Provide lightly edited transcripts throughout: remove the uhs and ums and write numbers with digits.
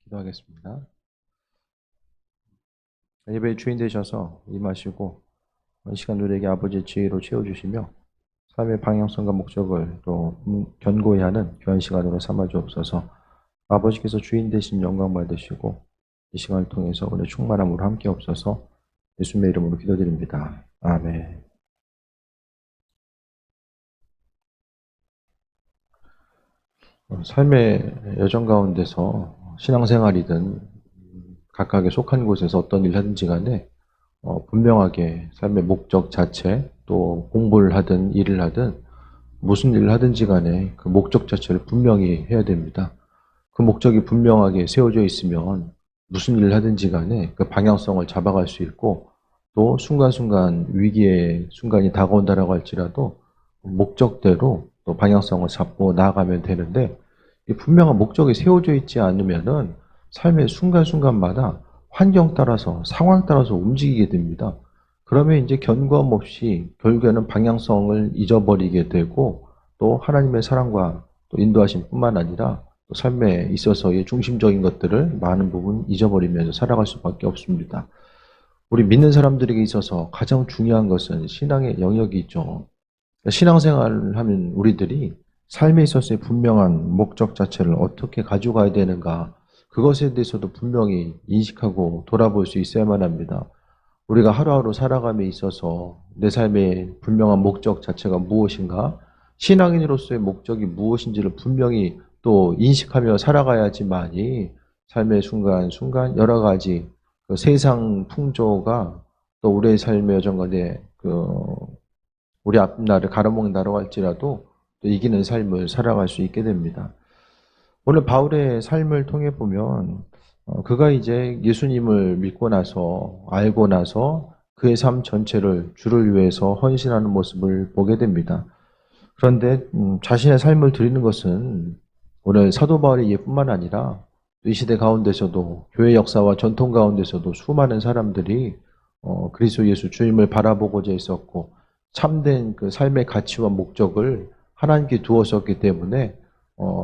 기도하겠습니다. 예배의 주인 되셔서 임하시고 이 시간 우리에게 아버지의 지혜로 채워주시며 삶의 방향성과 목적을 또 견고히 하는 귀한 시간으로 삼아 주옵소서. 아버지께서 주인 되신 영광 받으시고 이 시간을 통해서 오늘 충만함으로 함께 없어서 예수님의 이름으로 기도드립니다. 아멘. 삶의 여정 가운데서 신앙생활이든 각각의 속한 곳에서 어떤 일을 하든지 간에 분명하게 삶의 목적 자체, 또 공부를 하든 일을 하든 무슨 일을 하든지 간에 그 목적 자체를 분명히 해야 됩니다. 그 목적이 분명하게 세워져 있으면 무슨 일을 하든지 간에 그 방향성을 잡아갈 수 있고, 또 순간순간 위기의 순간이 다가온다라고 할지라도 목적대로 또 방향성을 잡고 나아가면 되는데, 이 분명한 목적이 세워져 있지 않으면은 삶의 순간순간마다 환경 따라서 상황 따라서 움직이게 됩니다. 그러면 이제 견고함 없이 결국에는 방향성을 잊어버리게 되고, 또 하나님의 사랑과 또 인도하심 뿐만 아니라 또 삶에 있어서의 중심적인 것들을 많은 부분 잊어버리면서 살아갈 수밖에 없습니다. 우리 믿는 사람들에게 있어서 가장 중요한 것은 신앙의 영역이 있죠. 신앙생활을 하면 우리들이 삶에 있어서의 분명한 목적 자체를 어떻게 가져가야 되는가, 그것에 대해서도 분명히 인식하고 돌아볼 수 있어야만 합니다. 우리가 하루하루 살아감에 있어서 내 삶의 분명한 목적 자체가 무엇인가, 신앙인으로서의 목적이 무엇인지를 분명히 또 인식하며 살아가야지만이 삶의 순간순간 여러 가지 그 세상 풍조가 또 우리의 삶의 여정 가운데 우리 앞날을 가로막는다고 할지라도 또 이기는 삶을 살아갈 수 있게 됩니다. 오늘 바울의 삶을 통해 보면 그가 이제 예수님을 믿고 나서, 알고 나서 그의 삶 전체를 주를 위해서 헌신하는 모습을 보게 됩니다. 그런데 자신의 삶을 드리는 것은 오늘 사도 바울의 예뿐만 아니라 이 시대 가운데서도, 교회 역사와 전통 가운데서도 수많은 사람들이 그리스도 예수 주님을 바라보고자 했었고, 참된 그 삶의 가치와 목적을 하나님께 두었었기 때문에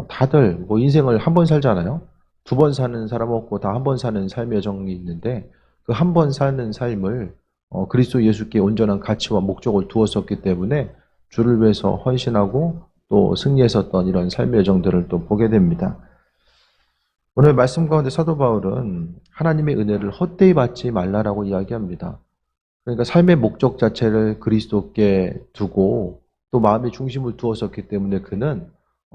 다들 뭐 인생을 한 번 살잖아요. 두 번 사는 사람 없고 다 한 번 사는 삶의 여정이 있는데, 그 한 번 사는 삶을 그리스도 예수께 온전한 가치와 목적을 두었었기 때문에 주를 위해서 헌신하고 또 승리했었던 이런 삶의 여정들을 또 보게 됩니다. 오늘 말씀 가운데 사도 바울은 하나님의 은혜를 헛되이 받지 말라라고 이야기합니다. 그러니까 삶의 목적 자체를 그리스도께 두고 또 마음의 중심을 두었었기 때문에 그는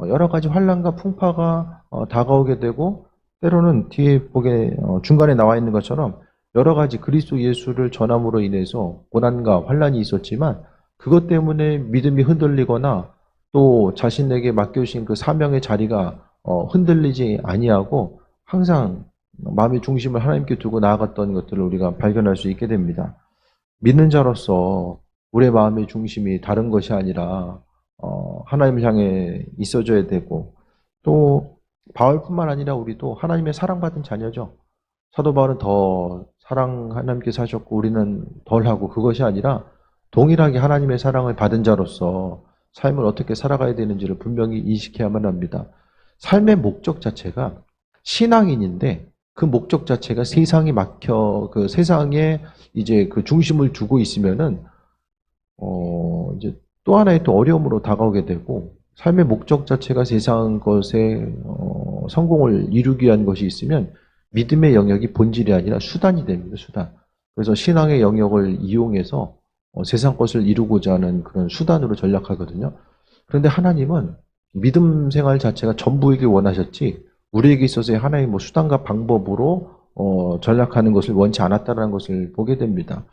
여러 가지 환난과 풍파가 다가오게 되고, 때로는 뒤에 보게 중간에 나와 있는 것처럼 여러 가지 그리스도 예수를 전함으로 인해서 고난과 환난이 있었지만, 그것 때문에 믿음이 흔들리거나 또 자신에게 맡겨주신 그 사명의 자리가 흔들리지 아니하고 항상 마음의 중심을 하나님께 두고 나아갔던 것들을 우리가 발견할 수 있게 됩니다. 믿는 자로서 우리의 마음의 중심이 다른 것이 아니라 하나님을 향해 있어줘야 되고, 또 바울뿐만 아니라 우리도 하나님의 사랑받은 자녀죠. 사도 바울은 더 하나님께서 하셨고 우리는 덜하고, 그것이 아니라 동일하게 하나님의 사랑을 받은 자로서 삶을 어떻게 살아가야 되는지를 분명히 인식해야만 합니다. 삶의 목적 자체가 신앙인인데 그 목적 자체가 세상에 막혀, 그 세상에 이제 그 중심을 두고 있으면은 이제 또 하나의 또 어려움으로 다가오게 되고, 삶의 목적 자체가 세상 것에 성공을 이루기 위한 것이 있으면 믿음의 영역이 본질이 아니라 수단이 됩니다. 수단. 그래서 신앙의 영역을 이용해서 세상 것을 이루고자 하는 그런 수단으로 전락하거든요. 그런데 하나님은 믿음 생활 자체가 전부이길 원하셨지, 우리에게 있어서의 하나의 뭐 수단과 방법으로 전락하는 것을 원치 않았다는 것을 보게 됩니다.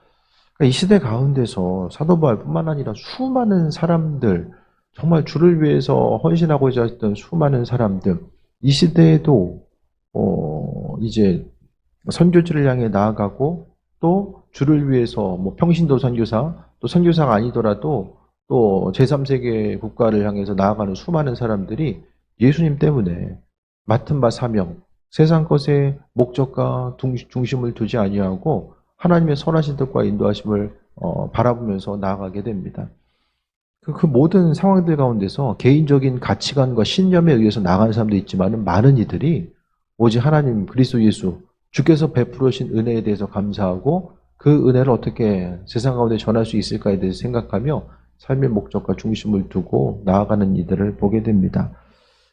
그러니까 이 시대 가운데서 사도 바울뿐만 아니라 수많은 사람들, 정말 주를 위해서 헌신하고자 했던 수많은 사람들, 이 시대에도 이제 선교지를 향해 나아가고, 또 주를 위해서 뭐 평신도 선교사, 또 선교사가 아니더라도 또 제3세계 국가를 향해서 나아가는 수많은 사람들이 예수님 때문에 맡은 바 사명, 세상 것의 목적과 중심을 두지 아니하고 하나님의 선하신 뜻과 인도하심을 바라보면서 나아가게 됩니다. 그 모든 상황들 가운데서 개인적인 가치관과 신념에 의해서 나가는 사람도 있지만 많은 이들이 오직 하나님 그리스도 예수 주께서 베풀으신 은혜에 대해서 감사하고 그 은혜를 어떻게 세상 가운데 전할 수 있을까에 대해서 생각하며 삶의 목적과 중심을 두고 나아가는 이들을 보게 됩니다.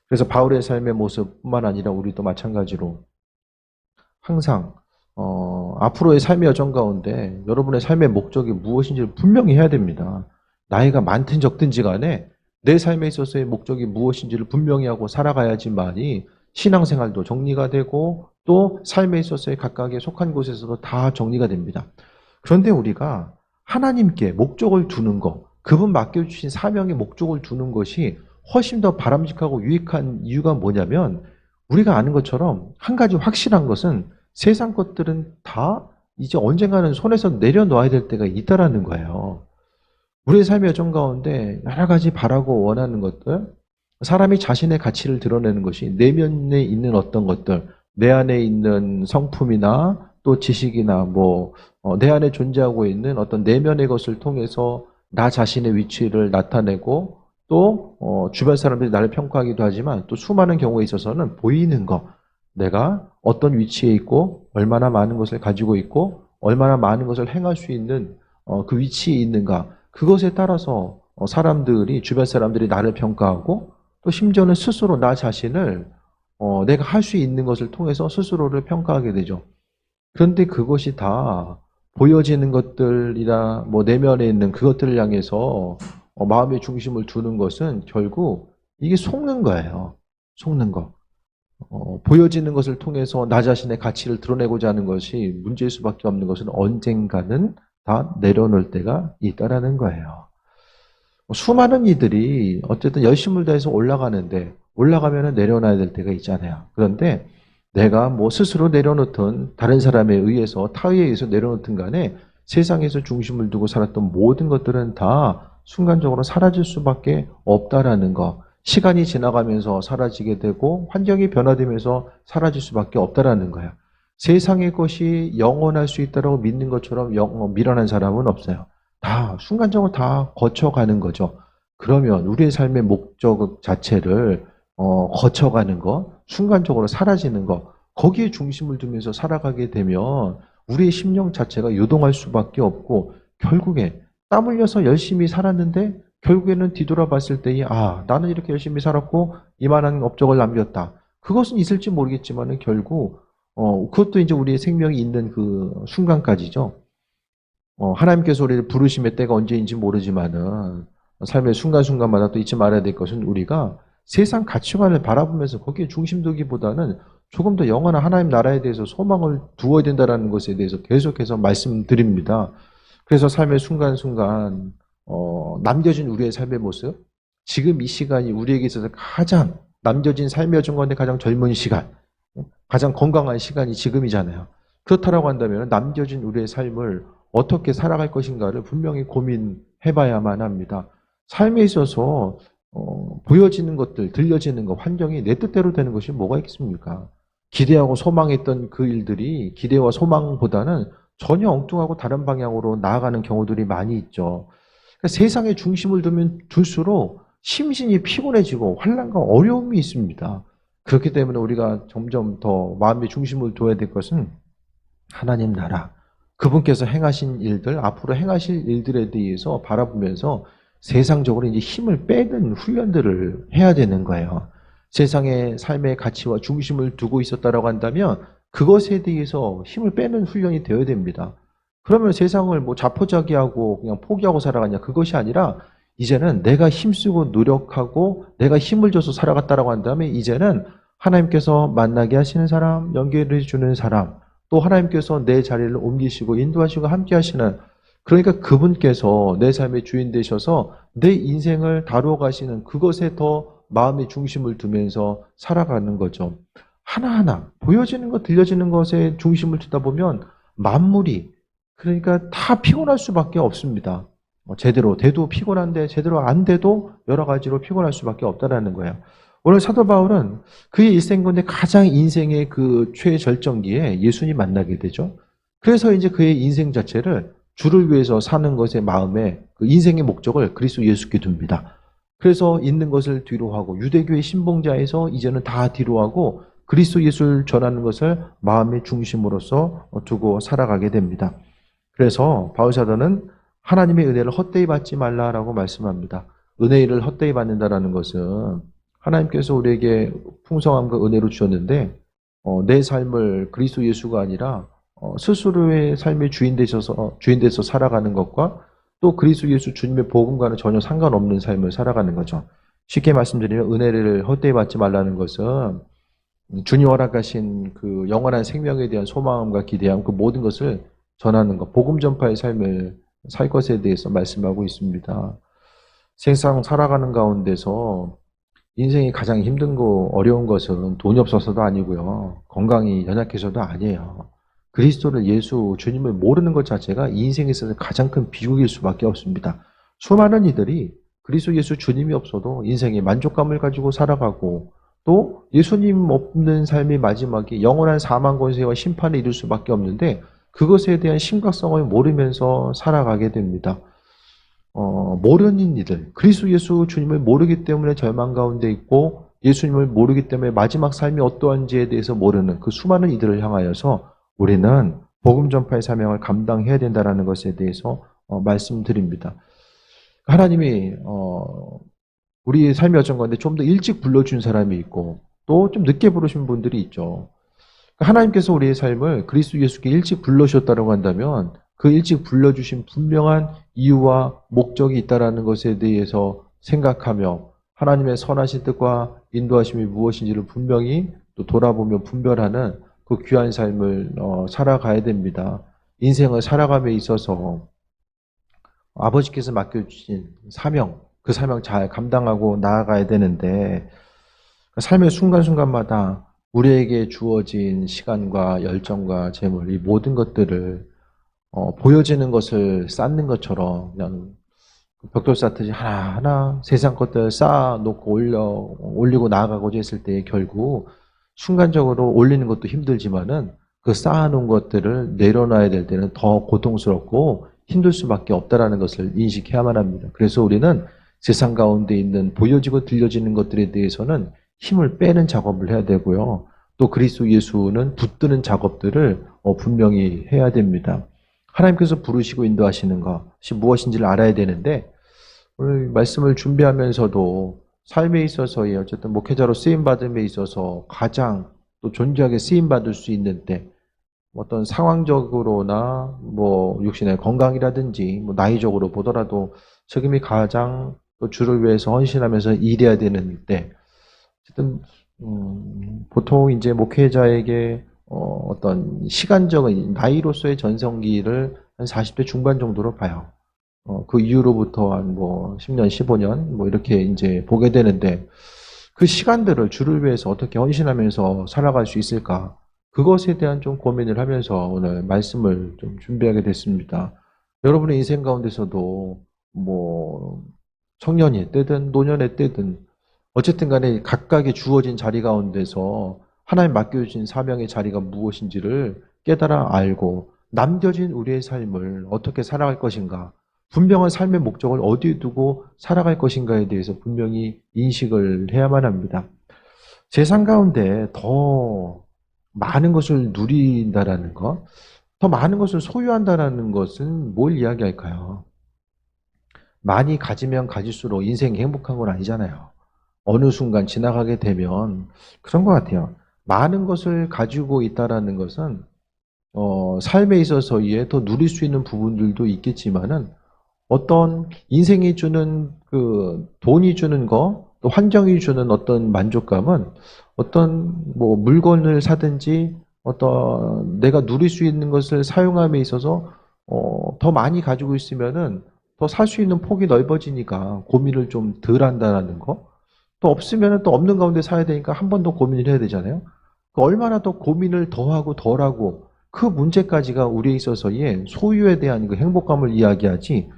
그래서 바울의 삶의 모습뿐만 아니라 우리도 마찬가지로 항상 앞으로의 삶의 여정 가운데 여러분의 삶의 목적이 무엇인지를 분명히 해야 됩니다. 나이가 많든 적든지 간에 내 삶에 있어서의 목적이 무엇인지를 분명히 하고 살아가야지만이 신앙생활도 정리가 되고 또 삶에 있어서의 각각의 속한 곳에서도 다 정리가 됩니다. 그런데 우리가 하나님께 목적을 두는 것, 그분 맡겨주신 사명의 목적을 두는 것이 훨씬 더 바람직하고 유익한 이유가 뭐냐면 우리가 아는 것처럼 한 가지 확실한 것은 세상 것들은 다 이제 언젠가는 손에서 내려놓아야 될 때가 있다라는 거예요. 우리의 삶의 여정 가운데 여러 가지 바라고 원하는 것들, 사람이 자신의 가치를 드러내는 것이 내면에 있는 어떤 것들, 내 안에 있는 성품이나 또 지식이나 내 안에 존재하고 있는 어떤 내면의 것을 통해서 나 자신의 위치를 나타내고 또 주변 사람들이 나를 평가하기도 하지만 또 수많은 경우에 있어서는 보이는 것, 내가 어떤 위치에 있고 얼마나 많은 것을 가지고 있고 얼마나 많은 것을 행할 수 있는 그 위치에 있는가, 그것에 따라서 사람들이 주변 사람들이 나를 평가하고 또 심지어는 스스로 나 자신을 내가 할 수 있는 것을 통해서 스스로를 평가하게 되죠. 그런데 그것이 다 보여지는 것들이나 내면에 있는 그것들을 향해서 마음의 중심을 두는 것은 결국 이게 속는 거예요. 속는 거. 보여지는 것을 통해서 나 자신의 가치를 드러내고자 하는 것이 문제일 수밖에 없는 것은 언젠가는 다 내려놓을 때가 있다라는 거예요. 수많은 이들이 어쨌든 열심을 다해서 올라가는데 올라가면 내려놔야 될 때가 있잖아요. 그런데 내가 스스로 내려놓든 다른 사람에 의해서 타의에 의해서 내려놓든 간에 세상에서 중심을 두고 살았던 모든 것들은 다 순간적으로 사라질 수밖에 없다라는 거. 시간이 지나가면서 사라지게 되고 환경이 변화되면서 사라질 수밖에 없다라는 거예요. 세상의 것이 영원할 수 있다고 믿는 것처럼 미련한 사람은 없어요. 다 순간적으로 다 거쳐가는 거죠. 그러면 우리의 삶의 목적 자체를 거쳐가는 것, 순간적으로 사라지는 것, 거기에 중심을 두면서 살아가게 되면 우리의 심령 자체가 요동할 수밖에 없고 결국에 땀 흘려서 열심히 살았는데 결국에는 뒤돌아봤을 때에 나는 이렇게 열심히 살았고 이만한 업적을 남겼다. 그것은 있을지 모르겠지만 결국 그것도 이제 우리의 생명이 있는 그 순간까지죠. 하나님께서 우리를 부르심의 때가 언제인지 모르지만은 삶의 순간순간마다 또 잊지 말아야 될 것은 우리가 세상 가치관을 바라보면서 거기에 중심 두기보다는 조금 더 영원한 하나님 나라에 대해서 소망을 두어야 된다는 것에 대해서 계속해서 말씀드립니다. 그래서 삶의 순간순간 남겨진 우리의 삶의 모습, 지금 이 시간이 우리에게 있어서 가장 남겨진 삶의 여정 가운데 가장 젊은 시간, 가장 건강한 시간이 지금이잖아요. 그렇다고 한다면 남겨진 우리의 삶을 어떻게 살아갈 것인가를 분명히 고민해봐야만 합니다. 삶에 있어서 보여지는 것들, 들려지는 것, 환경이 내 뜻대로 되는 것이 뭐가 있겠습니까? 기대하고 소망했던 그 일들이 기대와 소망보다는 전혀 엉뚱하고 다른 방향으로 나아가는 경우들이 많이 있죠. 그러니까 세상에 중심을 두면 둘수록 심신이 피곤해지고 환난과 어려움이 있습니다. 그렇기 때문에 우리가 점점 더 마음의 중심을 둬야 될 것은 하나님 나라, 그분께서 행하신 일들, 앞으로 행하실 일들에 대해서 바라보면서 세상적으로 이제 힘을 빼는 훈련들을 해야 되는 거예요. 세상의 삶의 가치와 중심을 두고 있었다라고 한다면 그것에 대해서 힘을 빼는 훈련이 되어야 됩니다. 그러면 세상을 자포자기하고 그냥 포기하고 살아가냐, 그것이 아니라 이제는 내가 힘쓰고 노력하고 내가 힘을 줘서 살아갔다라고 한다면 이제는 하나님께서 만나게 하시는 사람, 연결해 주는 사람, 또 하나님께서 내 자리를 옮기시고 인도하시고 함께 하시는, 그러니까 그분께서 내 삶의 주인 되셔서 내 인생을 다루어 가시는 그것에 더 마음의 중심을 두면서 살아가는 거죠. 하나하나 보여지는 것, 들려지는 것에 중심을 두다 보면 만물이, 그러니까 다 피곤할 수밖에 없습니다. 제대로 돼도 피곤한데 제대로 안 돼도 여러 가지로 피곤할 수밖에 없다라는 거예요. 오늘 사도 바울은 그의 일생 가운데 가장 인생의 그 최절정기에 예수님 만나게 되죠. 그래서 이제 그의 인생 자체를 주를 위해서 사는 것의 마음에 그 인생의 목적을 그리스도 예수께 둡니다. 그래서 있는 것을 뒤로 하고 유대교의 신봉자에서 이제는 다 뒤로 하고 그리스도 예수를 전하는 것을 마음의 중심으로서 두고 살아가게 됩니다. 그래서 바울사도는 하나님의 은혜를 헛되이 받지 말라라고 말씀합니다. 은혜를 헛되이 받는다라는 것은 하나님께서 우리에게 풍성함과 은혜로 주셨는데 내 삶을 그리스도 예수가 아니라 스스로의 삶의 주인 돼서 살아가는 것과 또 그리스도 예수 주님의 복음과는 전혀 상관없는 삶을 살아가는 거죠. 쉽게 말씀드리면 은혜를 헛되이 받지 말라는 것은 주님 허락하신 그 영원한 생명에 대한 소망과 기대함, 그 모든 것을 전하는 것, 복음 전파의 삶을 살 것에 대해서 말씀하고 있습니다. 세상 살아가는 가운데서 인생이 가장 힘든 거, 어려운 것은 돈이 없어서도 아니고요. 건강이 연약해서도 아니에요. 그리스도를 예수, 주님을 모르는 것 자체가 이 인생에 있어서 가장 큰 비극일 수밖에 없습니다. 수많은 이들이 그리스도 예수 주님이 없어도 인생의 만족감을 가지고 살아가고 또 예수님 없는 삶의 마지막에 영원한 사망 권세와 심판에 이를 수밖에 없는데 그것에 대한 심각성을 모르면서 살아가게 됩니다. 모르는 이들, 그리스도 예수 주님을 모르기 때문에 절망 가운데 있고 예수님을 모르기 때문에 마지막 삶이 어떠한지에 대해서 모르는 그 수많은 이들을 향하여서 우리는 복음 전파의 사명을 감당해야 된다는 것에 대해서 말씀드립니다. 하나님이 우리의 삶이 어쩐 건데 좀 더 일찍 불러준 사람이 있고 또 좀 늦게 부르신 분들이 있죠. 하나님께서 우리의 삶을 그리스도 예수께 일찍 불러주셨다고 한다면 그 일찍 불러주신 분명한 이유와 목적이 있다는 것에 대해서 생각하며 하나님의 선하신 뜻과 인도하심이 무엇인지를 분명히 또 돌아보며 분별하는 그 귀한 삶을 살아가야 됩니다. 인생을 살아감에 있어서 아버지께서 맡겨주신 사명, 그 사명 잘 감당하고 나아가야 되는데 삶의 순간순간마다 우리에게 주어진 시간과 열정과 재물, 이 모든 것들을 보여지는 것을 쌓는 것처럼 그냥 벽돌 쌓듯이 하나하나 세상 것들 쌓아놓고 올리고 나아가고자 했을 때 결국 순간적으로 올리는 것도 힘들지만은 그 쌓아놓은 것들을 내려놔야 될 때는 더 고통스럽고 힘들 수밖에 없다는 것을 인식해야만 합니다. 그래서 우리는 세상 가운데 있는 보여지고 들려지는 것들에 대해서는 힘을 빼는 작업을 해야 되고요. 또 그리스도 예수는 붙드는 작업들을 분명히 해야 됩니다. 하나님께서 부르시고 인도하시는 것이 무엇인지를 알아야 되는데 오늘 말씀을 준비하면서도 삶에 있어서의 어쨌든 목회자로 쓰임받음에 있어서 가장 또 존귀하게 쓰임받을 수 있는 때 어떤 상황적으로나 육신의 건강이라든지 나이적으로 보더라도 지금이 가장 또 주를 위해서 헌신하면서 일해야 되는 때 어쨌든 보통 이제 목회자에게 어떤 시간적인 나이로서의 전성기를 한 40대 중반 정도로 봐요. 그 이후로부터 한 10년, 15년 이렇게 이제 보게 되는데 그 시간들을 주를 위해서 어떻게 헌신하면서 살아갈 수 있을까? 그것에 대한 좀 고민을 하면서 오늘 말씀을 좀 준비하게 됐습니다. 여러분의 인생 가운데서도 청년의 때든 노년의 때든 어쨌든 간에 각각의 주어진 자리 가운데서 하나님 맡겨주신 사명의 자리가 무엇인지를 깨달아 알고 남겨진 우리의 삶을 어떻게 살아갈 것인가, 분명한 삶의 목적을 어디에 두고 살아갈 것인가에 대해서 분명히 인식을 해야만 합니다. 세상 가운데 더 많은 것을 누린다라는 것, 더 많은 것을 소유한다라는 것은 뭘 이야기할까요? 많이 가지면 가질수록 인생이 행복한 건 아니잖아요. 어느 순간 지나가게 되면 그런 것 같아요. 많은 것을 가지고 있다라는 것은 삶에 있어서의 더 누릴 수 있는 부분들도 있겠지만은 어떤 인생이 주는 그 돈이 주는 거, 또 환경이 주는 어떤 만족감은 어떤 물건을 사든지 어떤 내가 누릴 수 있는 것을 사용함에 있어서 더 많이 가지고 있으면은 더 살 수 있는 폭이 넓어지니까 고민을 좀 덜 한다는 거. 또 없으면은 또 없는 가운데 사야 되니까 한 번 더 고민을 해야 되잖아요. 얼마나 더 고민을 더하고 덜하고 그 문제까지가 우리에 있어서의 소유에 대한 그 행복감을 이야기하지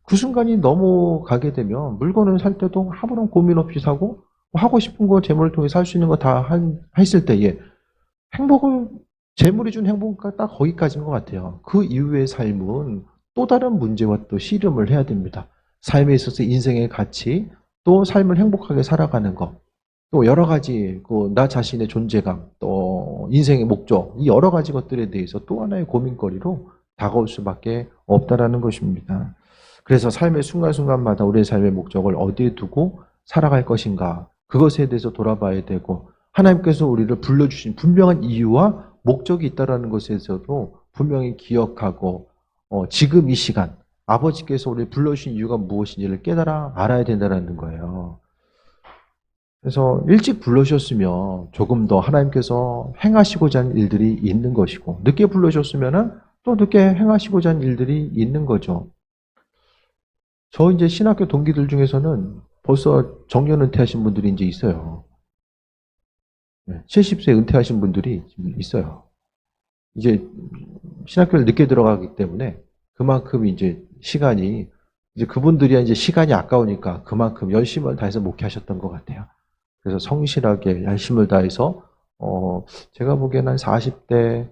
그 순간이 넘어가게 되면 물건을 살 때도 아무런 고민 없이 사고 하고 싶은 거 재물을 통해 살 수 있는 거 다 했을 때에 행복을 재물이 준 행복은 딱 거기까지인 것 같아요. 그 이후의 삶은 또 다른 문제와 또 씨름을 해야 됩니다. 삶에 있어서 인생의 가치, 또 삶을 행복하게 살아가는 것, 또 여러 가지 나 자신의 존재감, 또 인생의 목적, 이 여러 가지 것들에 대해서 또 하나의 고민거리로 다가올 수밖에 없다라는 것입니다. 그래서 삶의 순간순간마다 우리의 삶의 목적을 어디에 두고 살아갈 것인가, 그것에 대해서 돌아봐야 되고, 하나님께서 우리를 불러주신 분명한 이유와 목적이 있다는 것에서도 분명히 기억하고, 지금 이 시간 아버지께서 우리를 불러주신 이유가 무엇인지를 깨달아 알아야 된다는 거예요. 그래서 일찍 불러주셨으면 조금 더 하나님께서 행하시고자 하는 일들이 있는 것이고, 늦게 불러주셨으면 또 늦게 행하시고자 하는 일들이 있는 거죠. 저 이제 신학교 동기들 중에서는 벌써 정년 은퇴하신 분들이 이제 있어요. 70세 은퇴하신 분들이 있어요. 이제 신학교를 늦게 들어가기 때문에 그만큼 이제 시간이, 이제 그분들이 이제 시간이 아까우니까 그만큼 열심을 다해서 목회하셨던 것 같아요. 그래서 성실하게 열심을 다해서, 제가 보기에는 한 40대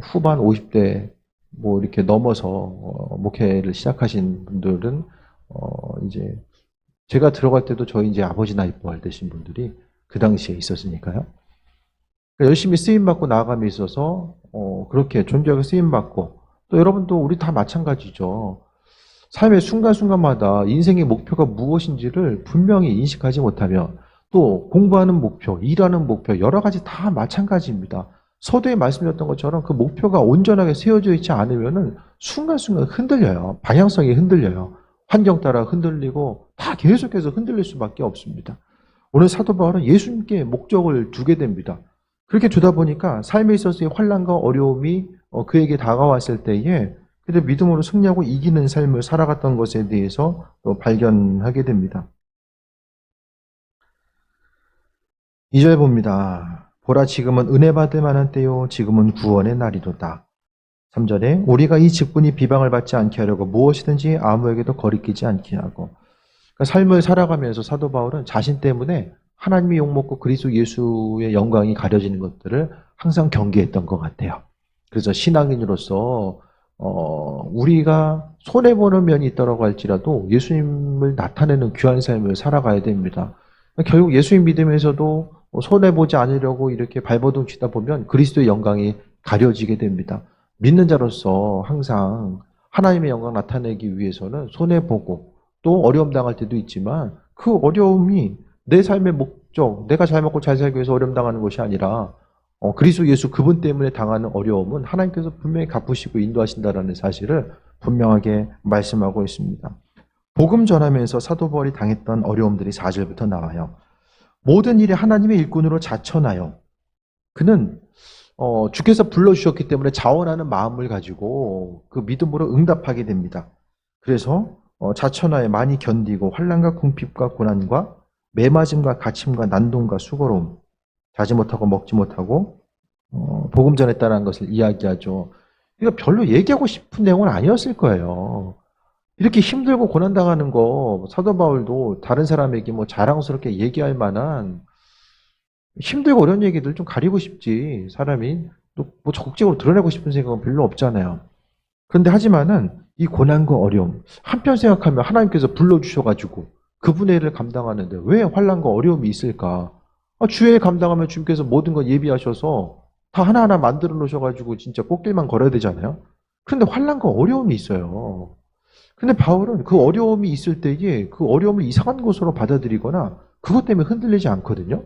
후반 50대 뭐 이렇게 넘어서 목회를 시작하신 분들은, 이제 제가 들어갈 때도 저희 이제 아버지 나이뽀 되신 분들이 그 당시에 있었으니까요. 열심히 쓰임받고 나아감에 있어서, 그렇게 존귀하게 쓰임받고, 또 여러분도 우리 다 마찬가지죠. 삶의 순간순간마다 인생의 목표가 무엇인지를 분명히 인식하지 못하면, 또 공부하는 목표, 일하는 목표, 여러 가지 다 마찬가지입니다. 서두에 말씀드렸던 것처럼 그 목표가 온전하게 세워져 있지 않으면 순간순간 흔들려요. 방향성이 흔들려요. 환경 따라 흔들리고 다 계속해서 흔들릴 수밖에 없습니다. 오늘 사도 바울은 예수님께 목적을 두게 됩니다. 그렇게 두다 보니까 삶에 있어서의 환난과 어려움이 그에게 다가왔을 때에 그래도 믿음으로 승리하고 이기는 삶을 살아갔던 것에 대해서 또 발견하게 됩니다. 2절 봅니다. 보라, 지금은 은혜 받을 만한 때요, 지금은 구원의 날이로다. 3절에 우리가 이 직분이 비방을 받지 않게 하려고 무엇이든지 아무에게도 거리끼지 않게 하고. 그러니까 삶을 살아가면서 사도 바울은 자신 때문에 하나님의 욕먹고 그리스도 예수의 영광이 가려지는 것들을 항상 경계했던 것 같아요. 그래서 신앙인으로서 우리가 손해보는 면이 있다고 할지라도 예수님을 나타내는 귀한 삶을 살아가야 됩니다. 결국 예수님 믿으면서도 손해보지 않으려고 이렇게 발버둥 치다 보면 그리스도의 영광이 가려지게 됩니다. 믿는 자로서 항상 하나님의 영광 나타내기 위해서는 손해보고 또 어려움 당할 때도 있지만 그 어려움이 내 삶의 목적, 내가 잘 먹고 잘 살기 위해서 어려움 당하는 것이 아니라 그리스도 예수 그분 때문에 당하는 어려움은 하나님께서 분명히 갚으시고 인도하신다는 사실을 분명하게 말씀하고 있습니다. 복음 전하면서 사도 바울이 당했던 어려움들이 4절부터 나와요. 모든 일이 하나님의 일꾼으로 자천하여 그는 주께서 불러주셨기 때문에 자원하는 마음을 가지고 그 믿음으로 응답하게 됩니다. 그래서 자천하에 많이 견디고 환난과 궁핍과 고난과 매맞음과 갇힘과 난동과 수고로움, 자지 못하고 먹지 못하고 복음 전했다는 것을 이야기하죠. 이거 별로 얘기하고 싶은 내용은 아니었을 거예요. 이렇게 힘들고 고난당하는 거 사도 바울도 다른 사람에게 뭐 자랑스럽게 얘기할 만한 힘들고 어려운 얘기들 좀 가리고 싶지, 사람이 또 뭐 적극적으로 드러내고 싶은 생각은 별로 없잖아요. 그런데 하지만은 이 고난과 어려움 한편 생각하면 하나님께서 불러주셔가지고 그분의 일을 감당하는데 왜 환난과 어려움이 있을까? 주의 일 감당하면 주님께서 모든 걸 예비하셔서 다 하나하나 만들어 놓으셔가지고 진짜 꽃길만 걸어야 되잖아요. 그런데 환난과 어려움이 있어요. 근데 바울은 그 어려움이 있을 때에 그 어려움을 이상한 것으로 받아들이거나 그것 때문에 흔들리지 않거든요.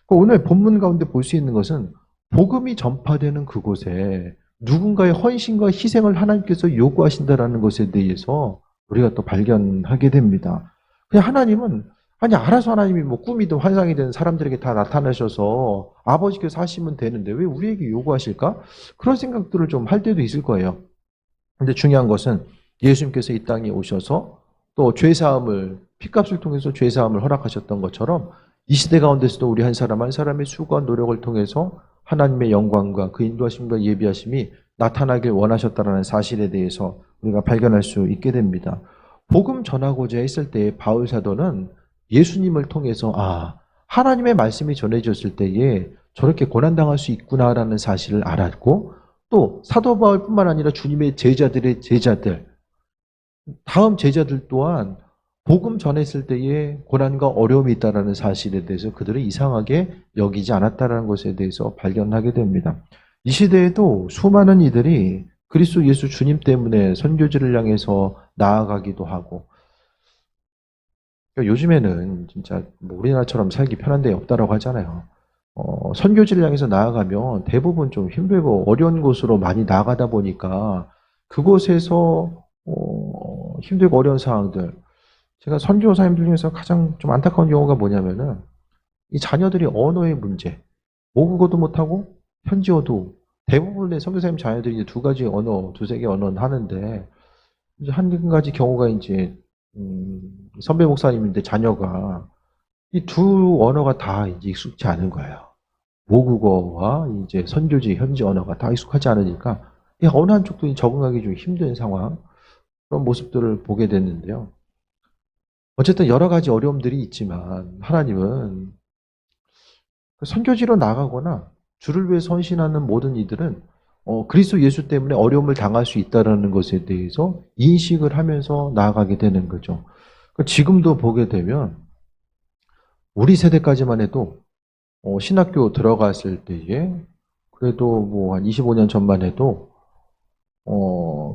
오늘 본문 가운데 볼 수 있는 것은 복음이 전파되는 그곳에 누군가의 헌신과 희생을 하나님께서 요구하신다라는 것에 대해서 우리가 또 발견하게 됩니다. 그냥 하나님은 알아서 하나님이 뭐 꿈이든 환상이든 사람들에게 다 나타나셔서 아버지께서 하시면 되는데 왜 우리에게 요구하실까? 그런 생각들을 좀 할 때도 있을 거예요. 근데 중요한 것은 예수님께서 이 땅에 오셔서 또 죄사함을, 피값을 통해서 죄사함을 허락하셨던 것처럼 이 시대 가운데서도 우리 한 사람 한 사람의 수고와 노력을 통해서 하나님의 영광과 그 인도하심과 예비하심이 나타나길 원하셨다는 사실에 대해서 우리가 발견할 수 있게 됩니다. 복음 전하고자 했을 때 바울 사도는 예수님을 통해서 하나님의 말씀이 전해졌을 때에 저렇게 고난당할 수 있구나라는 사실을 알았고, 또 사도 바울뿐만 아니라 주님의 제자들의 제자들, 다음 제자들 또한 복음 전했을 때에 고난과 어려움이 있다는 사실에 대해서 그들은 이상하게 여기지 않았다는 것에 대해서 발견하게 됩니다. 이 시대에도 수많은 이들이 그리스도 예수 주님 때문에 선교지를 향해서 나아가기도 하고, 그러니까 요즘에는 진짜 뭐 우리나라처럼 살기 편한 데 없다라고 하잖아요. 선교지를 향해서 나아가면 대부분 좀 힘들고 어려운 곳으로 많이 나가다 보니까 그곳에서 힘들고 어려운 상황들, 제가 선교사님들 중에서 가장 좀 안타까운 경우가 뭐냐면은 이 자녀들이 언어의 문제, 모국어도 못하고 현지어도, 대부분의 선교사님 자녀들이 이제 두 가지 언어, 두세 개 언어는 하는데, 이제 한 가지 경우가 이제 선배 목사님인데 자녀가 이 두 언어가 다 이제 익숙치 않은 거예요. 모국어와 이제 선교지 현지 언어가 다 익숙하지 않으니까 이 어느 한쪽도 적응하기 좀 힘든 상황, 그런 모습들을 보게 됐는데요. 어쨌든 여러 가지 어려움들이 있지만 하나님은 선교지로 나가거나 주를 위해 헌신하는 모든 이들은 그리스도 예수 때문에 어려움을 당할 수 있다는 것에 대해서 인식을 하면서 나아가게 되는 거죠. 지금도 보게 되면 우리 세대까지만 해도 신학교 들어갔을 때에 그래도 뭐 한 25년 전만 해도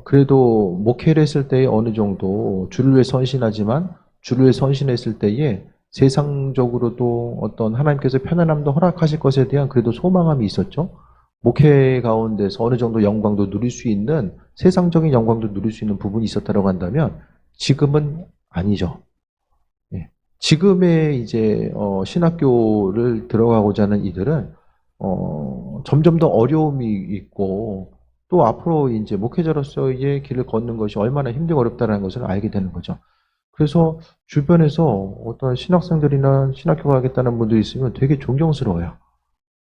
그래도 목회를 했을 때에 어느 정도 주를 위해 헌신하지만 주를 위해 헌신했을 때에 세상적으로도 어떤 하나님께서 편안함도 허락하실 것에 대한 그래도 소망함이 있었죠. 목회 가운데서 어느 정도 영광도 누릴 수 있는, 세상적인 영광도 누릴 수 있는 부분이 있었다고 한다면 지금은 아니죠. 예. 지금의 이제 신학교를 들어가고자 하는 이들은 점점 더 어려움이 있고 또 앞으로 이제 목회자로서의 길을 걷는 것이 얼마나 힘들고 어렵다는 것을 알게 되는 거죠. 그래서 주변에서 어떤 신학생들이나 신학교 가겠다는 분들이 있으면 되게 존경스러워요.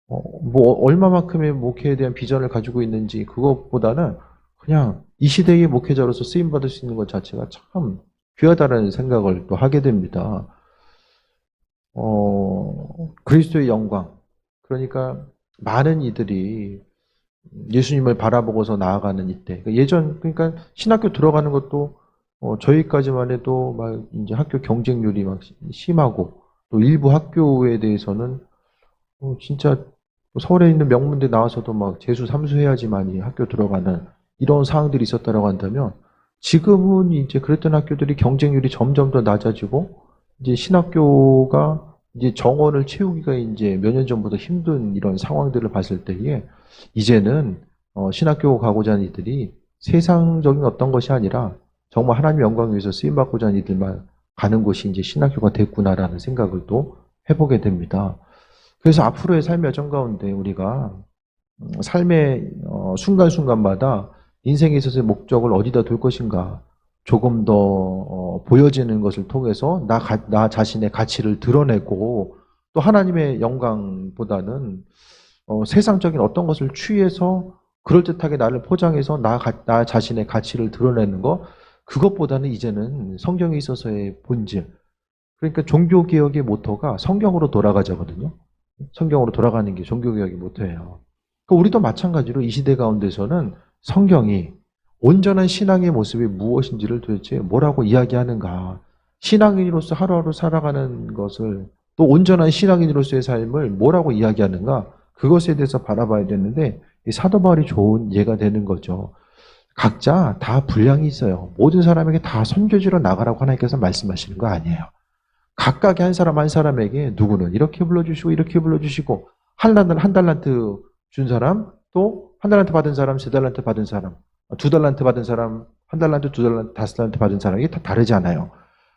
뭐 얼마만큼의 목회에 대한 비전을 가지고 있는지 그것보다는 그냥 이 시대의 목회자로서 쓰임 받을 수 있는 것 자체가 참 귀하다는 생각을 또 하게 됩니다. 그리스도의 영광. 그러니까 많은 이들이 예수님을 바라보고서 나아가는 이때. 그러니까 신학교 들어가는 것도 저희까지만 해도 막 이제 학교 경쟁률이 막 심하고 또 일부 학교에 대해서는 진짜 서울에 있는 명문대 나와서도 막 재수 삼수 해야지만이 학교 들어가는 이런 상황들이 있었다고 한다면 지금은 이제 그랬던 학교들이 경쟁률이 점점 더 낮아지고 이제 신학교가 이제 정원을 채우기가 이제 몇 년 전보다 힘든 이런 상황들을 봤을 때에 이제는 신학교 가고자 하는 이들이 세상적인 어떤 것이 아니라 정말 하나님 영광을 위해서 쓰임받고자 하는 이들만 가는 곳이 이제 신학교가 됐구나라는 생각을 또 해보게 됩니다. 그래서 앞으로의 삶의 여정 가운데 우리가 삶의 순간순간마다 인생에 있어서의 목적을 어디다 둘 것인가, 조금 더 보여지는 것을 통해서 나 자신의 가치를 드러내고 또 하나님의 영광보다는 세상적인 어떤 것을 취해서 그럴듯하게 나를 포장해서 나 자신의 가치를 드러내는 것, 그것보다는 이제는 성경에 있어서의 본질, 그러니까 종교개혁의 모토가 성경으로 돌아가자거든요. 성경으로 돌아가는 게 종교개혁의 모토예요. 그러니까 우리도 마찬가지로 이 시대 가운데서는 성경이 온전한 신앙의 모습이 무엇인지를 도대체 뭐라고 이야기하는가, 신앙인으로서 하루하루 살아가는 것을, 또 온전한 신앙인으로서의 삶을 뭐라고 이야기하는가, 그것에 대해서 바라봐야 되는데 이 사도 바울이 좋은 예가 되는 거죠. 각자 다 분량이 있어요. 모든 사람에게 다 선교지로 나가라고 하나님께서 말씀하시는 거 아니에요. 각각의 한 사람 한 사람에게 누구는 이렇게 불러주시고 이렇게 불러주시고, 한 달란트 준 사람, 또 한 달란트 받은 사람, 세 달란트 받은 사람, 두 달란트 받은 사람, 한 달란트, 두 달란트, 다섯 달란트 받은 사람이 다 다르잖아요.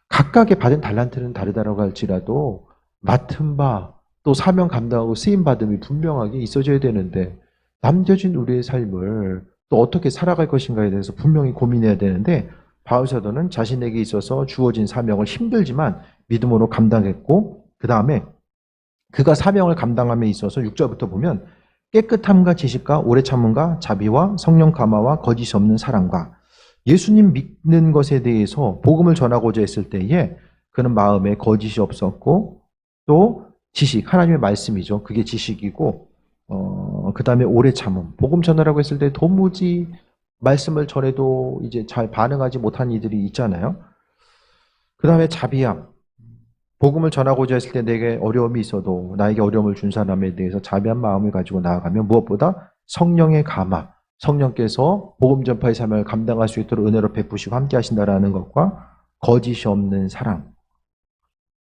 각각의 받은 달란트는 다르다고 할지라도 맡은 바, 또 사명 감당하고 쓰임 받음이 분명하게 있어져야 되는데, 남겨진 우리의 삶을 또 어떻게 살아갈 것인가에 대해서 분명히 고민해야 되는데, 바울 사도는 자신에게 있어서 주어진 사명을 힘들지만 믿음으로 감당했고, 그 다음에 그가 사명을 감당함에 있어서 6절부터 보면 깨끗함과 지식과 오래 참음과 자비와 성령 감화와 거짓이 없는 사랑과, 예수님 믿는 것에 대해서 복음을 전하고자 했을 때에 그는 마음에 거짓이 없었고, 또 지식, 하나님의 말씀이죠. 그게 지식이고, 그 다음에 오래 참음, 복음 전하라고 했을 때 도무지 말씀을 전해도 이제 잘 반응하지 못한 이들이 있잖아요. 그 다음에 자비함. 복음을 전하고자 했을 때 내게 어려움이 있어도 나에게 어려움을 준 사람에 대해서 자비한 마음을 가지고 나아가면 무엇보다 성령의 감화, 성령께서 복음 전파의 사명을 감당할 수 있도록 은혜로 베푸시고 함께 하신다라는 것과 거짓이 없는 사랑.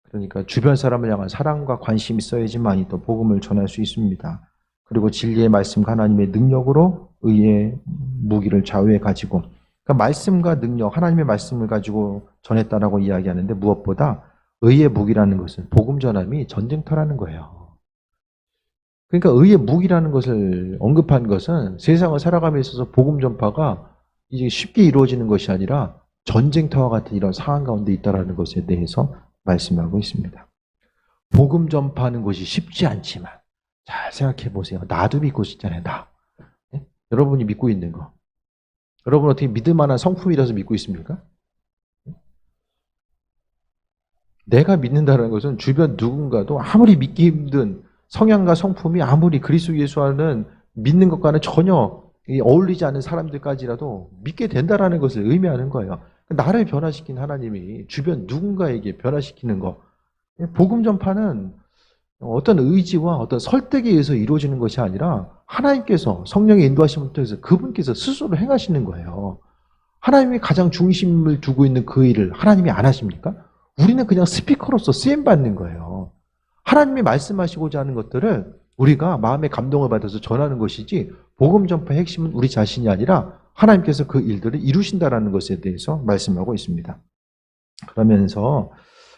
그러니까 주변 사람을 향한 사랑과 관심이 있어야지만이 또 복음을 전할 수 있습니다. 그리고 진리의 말씀과 하나님의 능력으로 의의 무기를 좌우에 가지고, 그러니까 말씀과 능력, 하나님의 말씀을 가지고 전했다라고 이야기하는데 무엇보다 의의 무기라는 것은 복음 전함이 전쟁터라는 거예요. 그러니까 의의 무기라는 것을 언급한 것은 세상을 살아감에 있어서 복음 전파가 이제 쉽게 이루어지는 것이 아니라 전쟁터와 같은 이런 상황 가운데 있다라는 것에 대해서 말씀하고 있습니다. 복음 전파하는 것이 쉽지 않지만 잘 생각해 보세요. 나도 믿고 있잖아요. 나. 네? 여러분이 믿고 있는 거. 여러분 어떻게 믿을 만한 성품이라서 믿고 있습니까? 내가 믿는다는 것은 주변 누군가도 아무리 믿기 힘든 성향과 성품이 아무리 그리스도 예수와는 믿는 것과는 전혀 어울리지 않는 사람들까지라도 믿게 된다는 것을 의미하는 거예요. 나를 변화시킨 하나님이 주변 누군가에게 변화시키는 거. 복음 전파는 어떤 의지와 어떤 설득에 의해서 이루어지는 것이 아니라 하나님께서 성령의 인도하심을 통해서 그분께서 스스로 행하시는 거예요. 하나님이 가장 중심을 두고 있는 그 일을 하나님이 안 하십니까? 우리는 그냥 스피커로서 쓰임받는 거예요. 하나님이 말씀하시고자 하는 것들을 우리가 마음의 감동을 받아서 전하는 것이지 복음 전파의 핵심은 우리 자신이 아니라 하나님께서 그 일들을 이루신다라는 것에 대해서 말씀하고 있습니다. 그러면서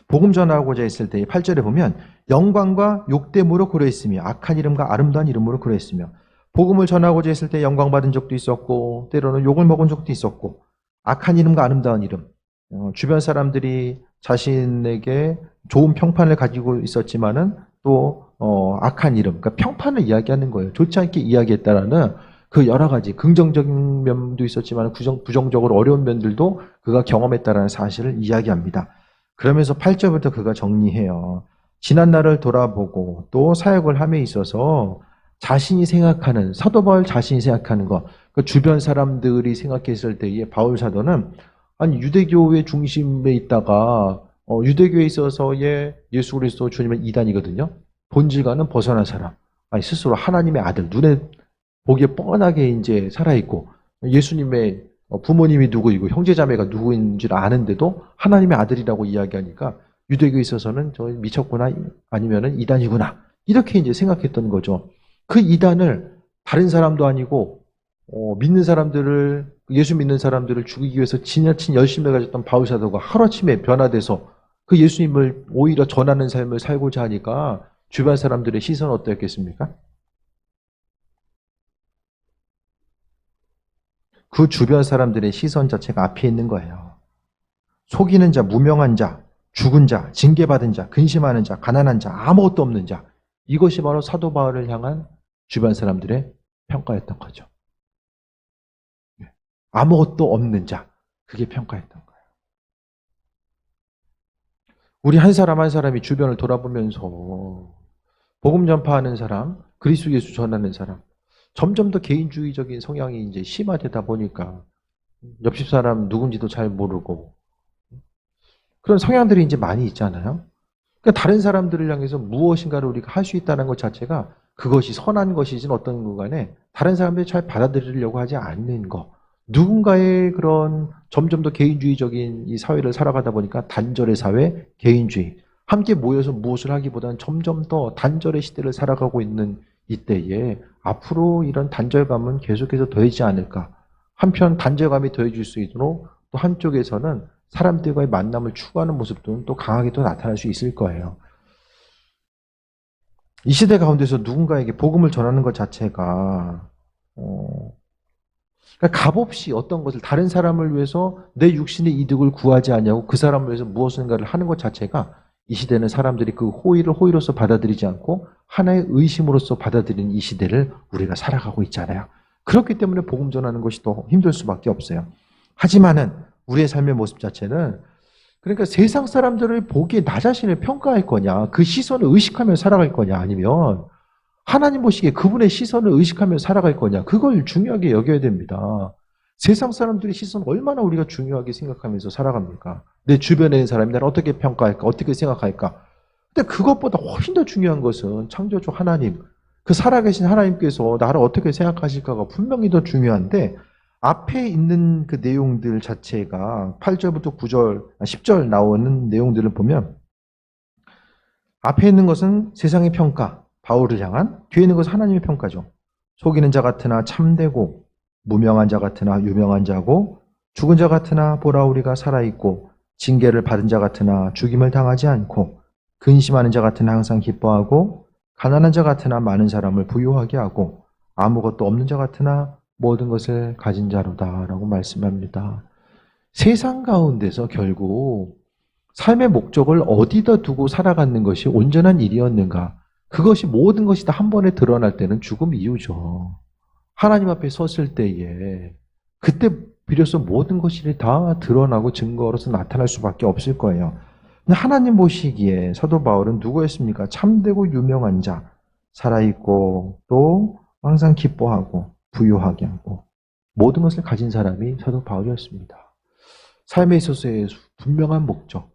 복음 전하고자 했을 때 8절에 보면 영광과 욕됨으로 그러했으며 악한 이름과 아름다운 이름으로 그러했으며 복음을 전하고자 했을 때 영광받은 적도 있었고 때로는 욕을 먹은 적도 있었고 악한 이름과 아름다운 이름, 주변 사람들이 자신에게 좋은 평판을 가지고 있었지만은 또 악한 이름, 그러니까 평판을 이야기하는 거예요. 좋지 않게 이야기했다라는 그 여러 가지 긍정적인 면도 있었지만 부정적으로 어려운 면들도 그가 경험했다라는 사실을 이야기합니다. 그러면서 8절부터 그가 정리해요. 지난 날을 돌아보고 또 사역을 함에 있어서 자신이 생각하는, 사도 바울 자신이 생각하는 것, 그 주변 사람들이 생각했을 때에 바울 사도는 아니 유대교의 중심에 있다가 유대교에 있어서의 예수 그리스도 주님은 이단이거든요. 본질과는 벗어난 사람, 아니 스스로 하나님의 아들, 눈에 보기에 뻔하게 이제 살아있고 예수님의 부모님이 누구이고 형제자매가 누구인 줄 아는데도 하나님의 아들이라고 이야기하니까 유대교에 있어서는 저 미쳤구나 아니면은 이단이구나 이렇게 이제 생각했던 거죠. 그 이단을 다른 사람도 아니고 믿는 사람들을 예수 믿는 사람들을 죽이기 위해서 지나친 열심을 가졌던 바울 사도가 하루아침에 변화돼서 그 예수님을 오히려 전하는 삶을 살고자 하니까 주변 사람들의 시선은 어땠겠습니까? 그 주변 사람들의 시선 자체가 앞에 있는 거예요. 속이는 자, 무명한 자, 죽은 자, 징계받은 자, 근심하는 자, 가난한 자, 아무것도 없는 자. 이것이 바로 사도 바울을 향한 주변 사람들의 평가였던 거죠. 아무것도 없는 자. 그게 평가였던 거예요. 우리 한 사람 한 사람이 주변을 돌아보면서 복음 전파하는 사람, 그리스도 예수 전하는 사람, 점점 더 개인주의적인 성향이 이제 심화되다 보니까 옆집 사람 누군지도 잘 모르고 그런 성향들이 이제 많이 있잖아요. 그러니까 다른 사람들을 향해서 무엇인가를 우리가 할 수 있다는 것 자체가 그것이 선한 것이든 어떤 것 간에 다른 사람들이 잘 받아들이려고 하지 않는 것. 누군가의 그런 점점 더 개인주의적인 이 사회를 살아가다 보니까 단절의 사회, 개인주의. 함께 모여서 무엇을 하기보다는 점점 더 단절의 시대를 살아가고 있는 이때에 앞으로 이런 단절감은 계속해서 더해지지 않을까. 한편 단절감이 더해질 수 있도록 또 한쪽에서는 사람들과의 만남을 추구하는 모습들은 또 강하게 또 나타날 수 있을 거예요. 이 시대 가운데서 누군가에게 복음을 전하는 것 자체가 그러니까 값없이 어떤 것을 다른 사람을 위해서 내 육신의 이득을 구하지 않냐고 그 사람을 위해서 무엇인가를 하는 것 자체가 이 시대는 사람들이 그 호의를 호의로서 받아들이지 않고 하나의 의심으로서 받아들이는 이 시대를 우리가 살아가고 있잖아요. 그렇기 때문에 복음 전하는 것이 더 힘들 수밖에 없어요. 하지만은 우리의 삶의 모습 자체는 그러니까 세상 사람들을 보기에 나 자신을 평가할 거냐, 그 시선을 의식하며 살아갈 거냐, 아니면 하나님 보시기에 그분의 시선을 의식하며 살아갈 거냐, 그걸 중요하게 여겨야 됩니다. 세상 사람들의 시선 얼마나 우리가 중요하게 생각하면서 살아갑니까? 내 주변에 있는 사람이 나를 어떻게 평가할까? 어떻게 생각할까? 근데 그것보다 훨씬 더 중요한 것은 창조주 하나님, 그 살아계신 하나님께서 나를 어떻게 생각하실까가 분명히 더 중요한데 앞에 있는 그 내용들 자체가 8절부터 9절, 10절 나오는 내용들을 보면 앞에 있는 것은 세상의 평가, 바울을 향한, 뒤에 있는 것은 하나님의 평가죠. 속이는 자 같으나 참되고 무명한 자 같으나 유명한 자고 죽은 자 같으나 보라 우리가 살아있고 징계를 받은 자 같으나 죽임을 당하지 않고 근심하는 자 같으나 항상 기뻐하고 가난한 자 같으나 많은 사람을 부유하게 하고 아무것도 없는 자 같으나 모든 것을 가진 자로다 라고 말씀합니다. 세상 가운데서 결국 삶의 목적을 어디다 두고 살아가는 것이 온전한 일이었는가? 그것이 모든 것이 다 한 번에 드러날 때는 죽음 이유죠. 하나님 앞에 섰을 때에 그때 비로소 모든 것이 다 드러나고 증거로서 나타날 수밖에 없을 거예요. 하나님 보시기에 사도 바울은 누구였습니까? 참되고 유명한 자, 살아있고 또 항상 기뻐하고 부유하게 하고 모든 것을 가진 사람이 사도 바울이었습니다. 삶에 있어서의 분명한 목적,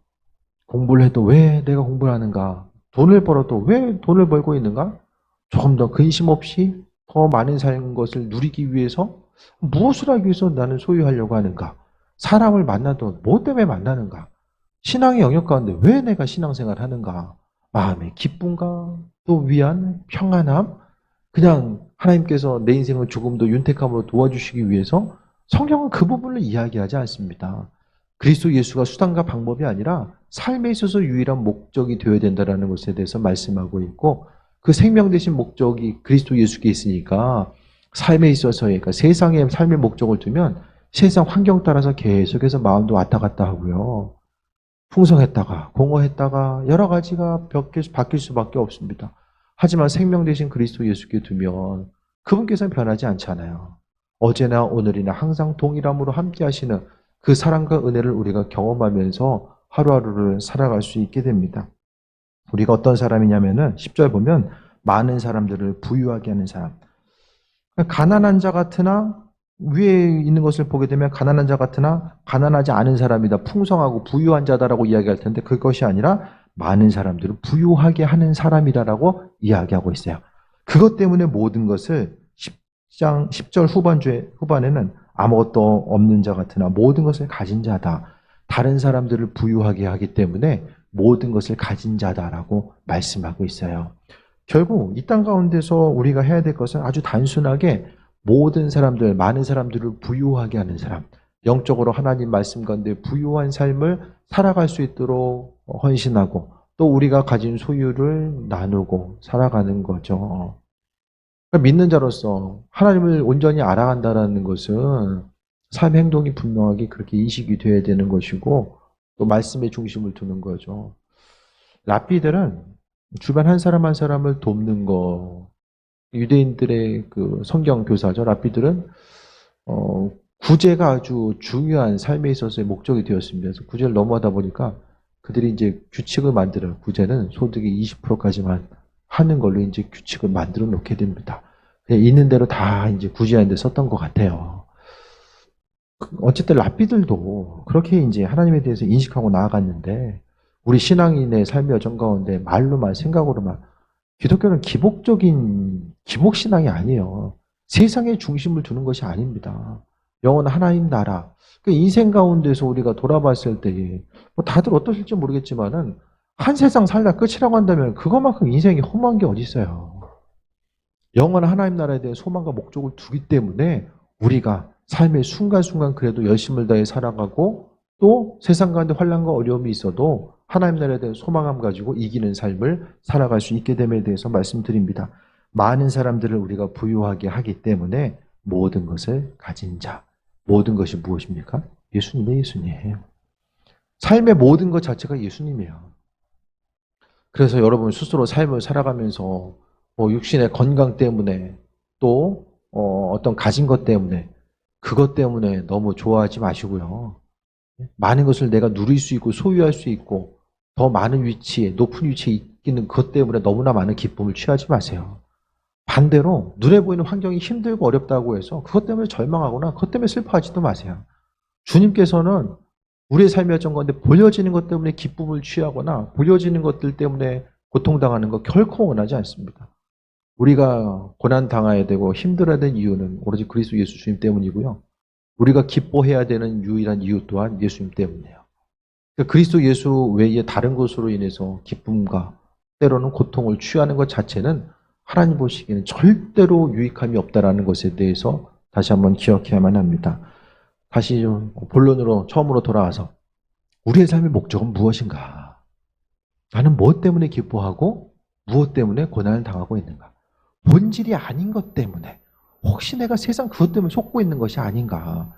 공부를 해도 왜 내가 공부를 하는가? 돈을 벌어도 왜 돈을 벌고 있는가? 조금 더 근심 없이 더 많은 삶 것을 누리기 위해서 무엇을 하기 위해서 나는 소유하려고 하는가? 사람을 만나도 뭐 때문에 만나는가? 신앙의 영역 가운데 왜 내가 신앙생활을 하는가? 마음의 기쁨과 또 위안, 평안함, 그냥 하나님께서 내 인생을 조금 더 윤택함으로 도와주시기 위해서 성경은 그 부분을 이야기하지 않습니다. 그리스도 예수가 수단과 방법이 아니라 삶에 있어서 유일한 목적이 되어야 된다는 것에 대해서 말씀하고 있고 그 생명 되신 목적이 그리스도 예수께 있으니까 삶에 있어서의 그러니까 세상의 삶의 목적을 두면 세상 환경 따라서 계속해서 마음도 왔다 갔다 하고요. 풍성했다가 공허했다가 여러 가지가 바뀔 수밖에 없습니다. 하지만 생명 되신 그리스도 예수께 두면 그분께서는 변하지 않잖아요. 어제나 오늘이나 항상 동일함으로 함께 하시는 그 사랑과 은혜를 우리가 경험하면서 하루하루를 살아갈 수 있게 됩니다. 우리가 어떤 사람이냐면은 10절 보면 많은 사람들을 부유하게 하는 사람. 가난한 자 같으나 위에 있는 것을 보게 되면 가난한 자 같으나 가난하지 않은 사람이다. 풍성하고 부유한 자다라고 이야기할 텐데 그것이 아니라 많은 사람들을 부유하게 하는 사람이다라고 이야기하고 있어요. 그것 때문에 모든 것을 10절 후반에는 아무것도 없는 자 같으나 모든 것을 가진 자다. 다른 사람들을 부유하게 하기 때문에 모든 것을 가진 자다라고 말씀하고 있어요. 결국 이 땅 가운데서 우리가 해야 될 것은 아주 단순하게 모든 사람들, 많은 사람들을 부유하게 하는 사람, 영적으로 하나님 말씀 가운데 부유한 삶을 살아갈 수 있도록 헌신하고 또 우리가 가진 소유를 나누고 살아가는 거죠. 믿는 자로서 하나님을 온전히 알아간다는 것은 삶 행동이 분명하게 그렇게 인식이 돼야 되는 것이고 또 말씀에 중심을 두는 거죠. 랍비들은 주변 한 사람 한 사람을 돕는 거, 유대인들의 그 성경 교사죠. 랍비들은 구제가 아주 중요한 삶에 있어서의 목적이 되었습니다. 그래서 구제를 넘어가다 보니까 그들이 이제 규칙을 만들어요. 구제는 소득의 20%까지만 하는 걸로 이제 규칙을 만들어 놓게 됩니다. 그냥 있는 대로 다 이제 구제하는 데 썼던 것 같아요. 어쨌든 랍비들도 그렇게 이제 하나님에 대해서 인식하고 나아갔는데 우리 신앙인의 삶의 여정 가운데 말로만 생각으로만 기독교는 기복적인 기복신앙이 아니에요. 세상에 중심을 두는 것이 아닙니다. 영원한 하나님 나라. 그 인생 가운데서 우리가 돌아봤을 때에 뭐 다들 어떠실지 모르겠지만은 한 세상 살다 끝이라고 한다면 그것만큼 인생이 험한 게 어디 있어요. 영원한 하나님 나라에 대한 소망과 목적을 두기 때문에 우리가 삶의 순간순간 그래도 열심을 다해 살아가고 또 세상 가운데 환난과 어려움이 있어도 하나님 나라에 대한 소망함 가지고 이기는 삶을 살아갈 수 있게 됨에 대해서 말씀드립니다. 많은 사람들을 우리가 부유하게 하기 때문에 모든 것을 가진 자. 모든 것이 무엇입니까? 예수님의 예수님이에요. 삶의 모든 것 자체가 예수님이에요. 그래서 여러분 스스로 삶을 살아가면서 육신의 건강 때문에 또 어떤 가진 것 때문에 그것 때문에 너무 좋아하지 마시고요. 많은 것을 내가 누릴 수 있고 소유할 수 있고 더 많은 위치에 높은 위치에 있는 것 때문에 너무나 많은 기쁨을 취하지 마세요. 반대로 눈에 보이는 환경이 힘들고 어렵다고 해서 그것 때문에 절망하거나 그것 때문에 슬퍼하지도 마세요. 주님께서는 우리의 삶이 어떤 건데 보여지는 것 때문에 기쁨을 취하거나 보여지는 것들 때문에 고통당하는 거 결코 원하지 않습니다. 우리가 고난당해야 되고 힘들어야 되는 이유는 오로지 그리스도 예수 주님 때문이고요. 우리가 기뻐해야 되는 유일한 이유 또한 예수님 때문이에요. 그러니까 그리스도 예수 외에 다른 것으로 인해서 기쁨과 때로는 고통을 취하는 것 자체는 하나님 보시기에는 절대로 유익함이 없다라는 것에 대해서 다시 한번 기억해야만 합니다. 다시 좀 본론으로 처음으로 돌아와서 우리의 삶의 목적은 무엇인가? 나는 무엇 때문에 기뻐하고 무엇 때문에 고난을 당하고 있는가? 본질이 아닌 것 때문에 혹시 내가 세상 그것 때문에 속고 있는 것이 아닌가?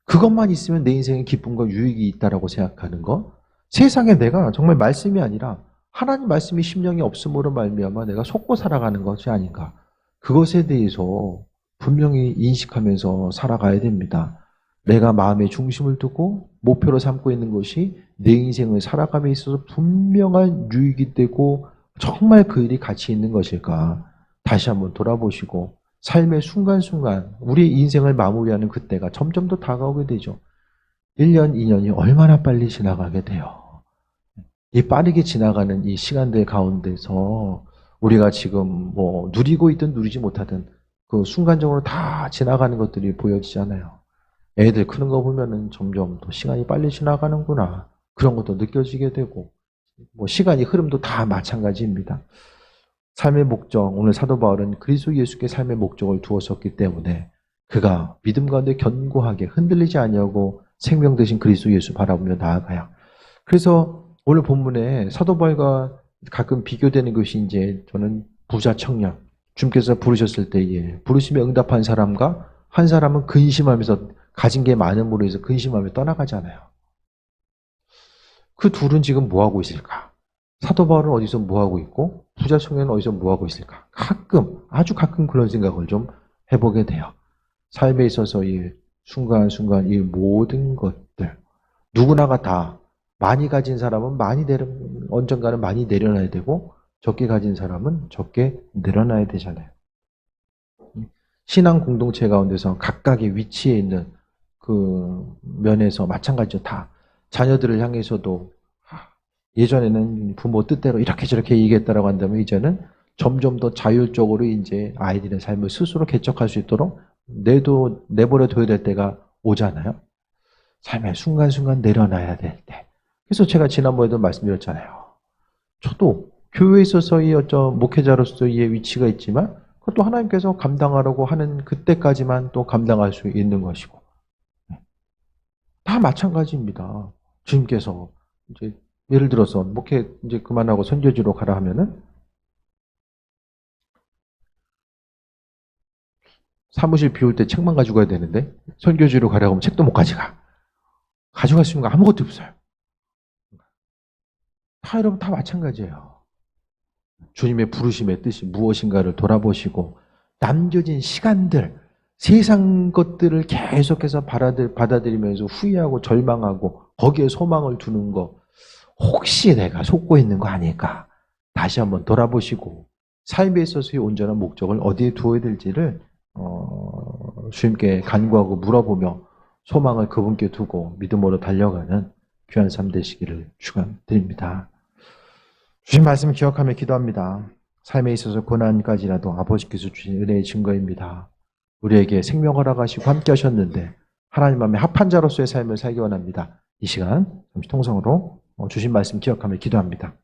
그것만 있으면 내 인생에 기쁨과 유익이 있다라고 생각하는 것. 세상에 내가 정말 말씀이 아니라 하나님 말씀이 심령이 없음으로 말미암아 내가 속고 살아가는 것이 아닌가. 그것에 대해서 분명히 인식하면서 살아가야 됩니다. 내가 마음의 중심을 두고 목표로 삼고 있는 것이 내 인생을 살아감에 있어서 분명한 유익이 되고 정말 그 일이 가치 있는 것일까? 다시 한번 돌아보시고 삶의 순간순간 우리의 인생을 마무리하는 그때가 점점 더 다가오게 되죠. 1년, 2년이 얼마나 빨리 지나가게 돼요. 이 빠르게 지나가는 이 시간들 가운데서 우리가 지금 뭐 누리고 있든 누리지 못하든 그 순간적으로 다 지나가는 것들이 보여지잖아요. 애들 크는 거 보면은 점점 더 시간이 빨리 지나가는구나. 그런 것도 느껴지게 되고, 뭐 시간이 흐름도 다 마찬가지입니다. 삶의 목적, 오늘 사도 바울은 그리스도 예수께 삶의 목적을 두었었기 때문에 그가 믿음 가운데 견고하게 흔들리지 아니하고 생명 되신 그리스도 예수 바라보며 나아가요. 그래서 오늘 본문에 사도 바울과 가끔 비교되는 것이 이제 저는 부자 청년, 주님께서 부르셨을 때에 부르심에 응답한 사람과 한 사람은 근심하면서 가진 게 많음으로 해서 근심하며 떠나가잖아요. 그 둘은 지금 뭐하고 있을까? 사도 바울은 어디서 뭐하고 있고 부자 청년은 어디서 뭐하고 있을까? 가끔, 아주 가끔 그런 생각을 좀 해보게 돼요. 삶에 있어서 이 순간순간 이 모든 것들 누구나가 다 많이 가진 사람은 언젠가는 많이 내려놔야 되고 적게 가진 사람은 적게 내려놔야 되잖아요. 신앙 공동체 가운데서 각각의 위치에 있는 그 면에서 마찬가지죠. 다 자녀들을 향해서도 예전에는 부모 뜻대로 이렇게 저렇게 얘기했다라고 한다면 이제는 점점 더 자율적으로 이제 아이들의 삶을 스스로 개척할 수 있도록 내버려 둬야 될 때가 오잖아요. 삶의 순간순간 내려놔야 될 때. 그래서 제가 지난번에도 말씀드렸잖아요. 저도 교회에 있어서의 어떤 목회자로서의 위치가 있지만 그것도 하나님께서 감당하라고 하는 그때까지만 또 감당할 수 있는 것이고 다 마찬가지입니다. 주님께서 이제 예를 들어서 목회 이제 그만하고 선교지로 가라 하면은 사무실 비울 때 책만 가지고 가야 되는데 선교지로 가라고 하면 책도 못 가져가. 가져갈 수 있는 거 아무것도 없어요. 다 여러분 다 마찬가지예요. 주님의 부르심의 뜻이 무엇인가를 돌아보시고 남겨진 시간들, 세상 것들을 계속해서 받아들이면서 후회하고 절망하고 거기에 소망을 두는 거 혹시 내가 속고 있는 거 아닐까? 다시 한번 돌아보시고 삶에 있어서의 온전한 목적을 어디에 두어야 될지를 주님께 간구하고 물어보며 소망을 그분께 두고 믿음으로 달려가는 귀한 삶 되시기를 축원드립니다. 주신 말씀 기억하며 기도합니다. 삶에 있어서 고난까지라도 아버지께서 주신 은혜의 증거입니다. 우리에게 생명 허락하시고 함께 하셨는데 하나님 마음에 합한 자로서의 삶을 살기 원합니다. 이 시간 통성으로 주신 말씀 기억하며 기도합니다.